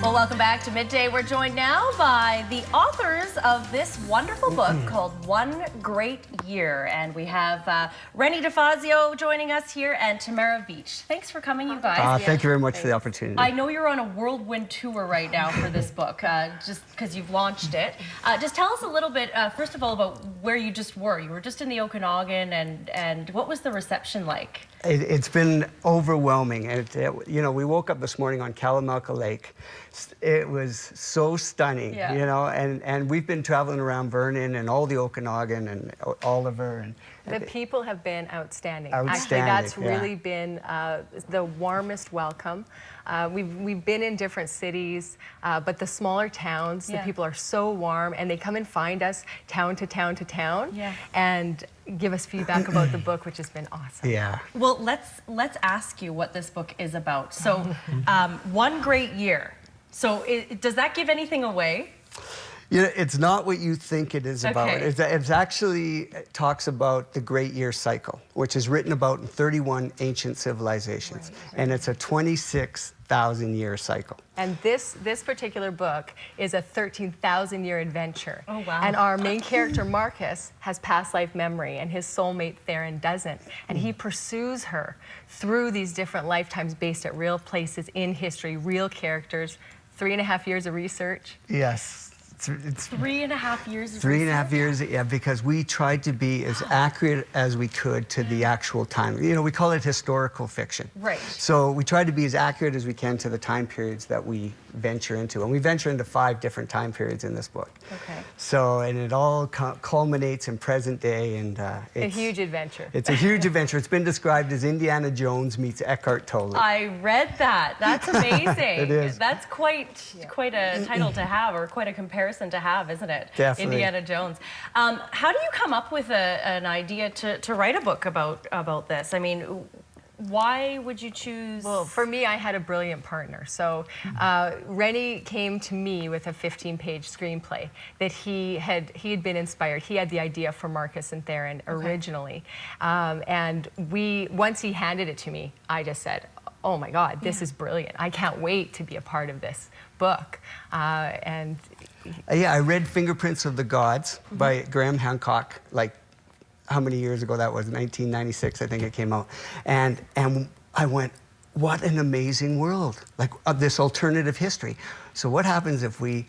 Well, welcome back to Midday. We're joined now by the authors of this wonderful book called One Great Year. And we have Rennie DeFazio joining us here and Tamara Beach. Thanks for coming, you guys. Thank you very much for the opportunity. I know you're on a whirlwind tour right now for this book, just because you've launched it. Just tell us a little bit, first of all, about where you just were. You were just in the Okanagan, and what was the reception like? It's been overwhelming. You know, we woke up this morning on Kalamalka Lake. It was so stunning, you know, and we've been traveling around Vernon and all the Okanagan and Oliver. And the people have been outstanding. Outstanding, actually, that's really been the warmest welcome. We've been in different cities, but the smaller towns, the people are so warm, and they come and find us town to town to town, and give us feedback about the book, which has been awesome. Yeah. Well, let's ask you what this book is about. So, One Great Year. So, does that give anything away? You know, it's not what you think it is about. Okay. It's actually, it talks about the Great Year Cycle, which is written about in 31 ancient civilizations. And it's a 26,000-year cycle. And this particular book is a 13,000-year adventure. Oh, wow. And our main character, Marcus, has past life memory, and his soulmate, Theron, doesn't. And he pursues her through these different lifetimes based at real places in history, real characters, 3.5 years of research. Yes. It's 3.5 years of 3.5 years, yeah, because we tried to be as accurate as we could to the actual time. You know, we call it historical fiction. Right. So we try to be as accurate as we can to the time periods that we venture into. And we venture into 5 different time periods in this book. Okay. So, and it all culminates in present day, and it's a huge adventure. It's a huge adventure. It's been described as Indiana Jones meets Eckhart Tolle. I read that. That's amazing. It is. That's quite a title to have, or quite a comparison to have, isn't it? Definitely. Indiana Jones. How do you come up with an idea to write a book about this? I mean, why would you choose? Well, for me, I had a brilliant partner. So Rennie came to me with a 15-page screenplay that he had been inspired. He had the idea for Marcus and Theron originally. And once he handed it to me, I just said, oh my God, this is brilliant. I can't wait to be a part of this book. Yeah, I read Fingerprints of the Gods by Graham Hancock, like how many years ago that was? 1996, I think it came out. And I went, what an amazing world, like this alternative history. So what happens if we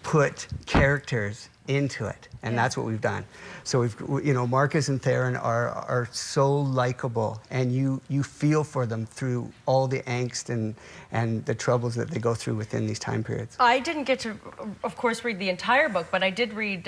put characters into it? And that's what we've done. So you know, Marcus and Theron are so likable, and you feel for them through all the angst and the troubles that they go through within these time periods. I didn't get to, of course, read the entire book, but I did read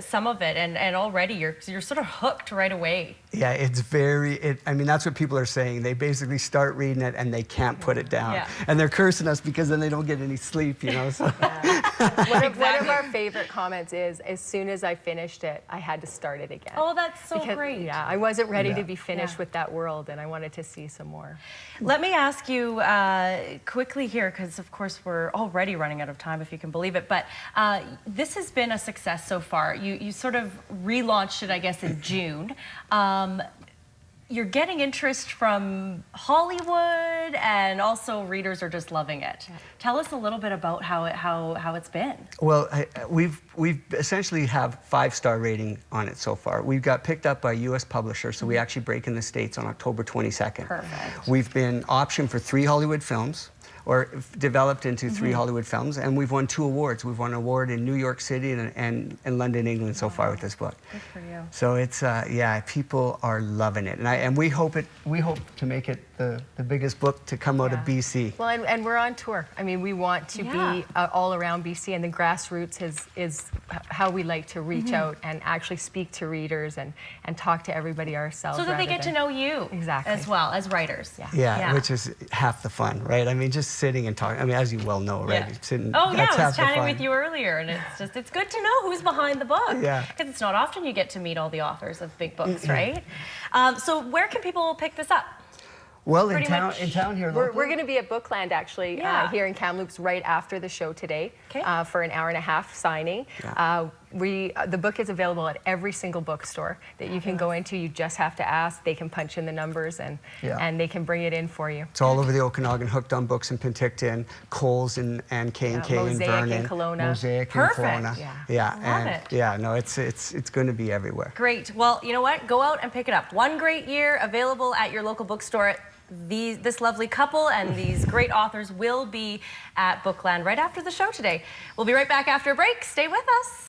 some of it, and already you're sort of hooked right away. Yeah, it's I mean, that's what people are saying. They basically start reading it and they can't put it down. Yeah. And they're cursing us because then they don't get any sleep, you know. So. One of our favorite comments is, as soon as I finished it, I had to start it again. Oh, that's so great. Yeah, I wasn't ready to be finished with that world, and I wanted to see some more. Let me ask you quickly here, because of course we're already running out of time, if you can believe it, but this has been a success so far. You sort of relaunched it, I guess, in June. You're getting interest from Hollywood, and also readers are just loving it. Tell us a little bit about how it's been. Well, we've essentially have 5-star rating on it so far. We've got picked up by a U.S. publisher, so we actually break in the States on October 22nd. Perfect. We've been optioned for 3 Hollywood films, or developed into 3 Hollywood films, and we've won 2 awards. We've won an award in New York City and London, England so far with this book. Good for you. So it's yeah, people are loving it, and we hope to make it the biggest book to come out of BC. Well, and we're on tour. I mean, we want to be all around BC, and the grassroots is how we like to reach out and actually speak to readers and talk to everybody ourselves. So that they get to know you as well as writers. Yeah, which is half the fun, right? I mean, just sitting and talking. I mean, as you well know, right? Sitting, oh yeah, I was chatting with you earlier, and it's good to know who's behind the book. Yeah. Because it's not often you get to meet all the authors of big books, right? So where can people pick this up? Well, in town here. We're going to be at Bookland, actually, here in Kamloops right after the show today for an hour-and-a-half signing. the book is available at every single bookstore that you can go into. You just have to ask. They can punch in the numbers and they can bring it in for you. It's all over the Okanagan, Hooked on Books in Penticton, Coles and K&K in Mosaic Vernon. in Kelowna. Mosaic Perfect. in Kelowna. Yeah. Love it. Yeah, no, it's going to be everywhere. Great. Well, you know what? Go out and pick it up. One great year, available at your local bookstore. This lovely couple and these great authors will be at Bookland right after the show today. We'll be right back after a break. Stay with us.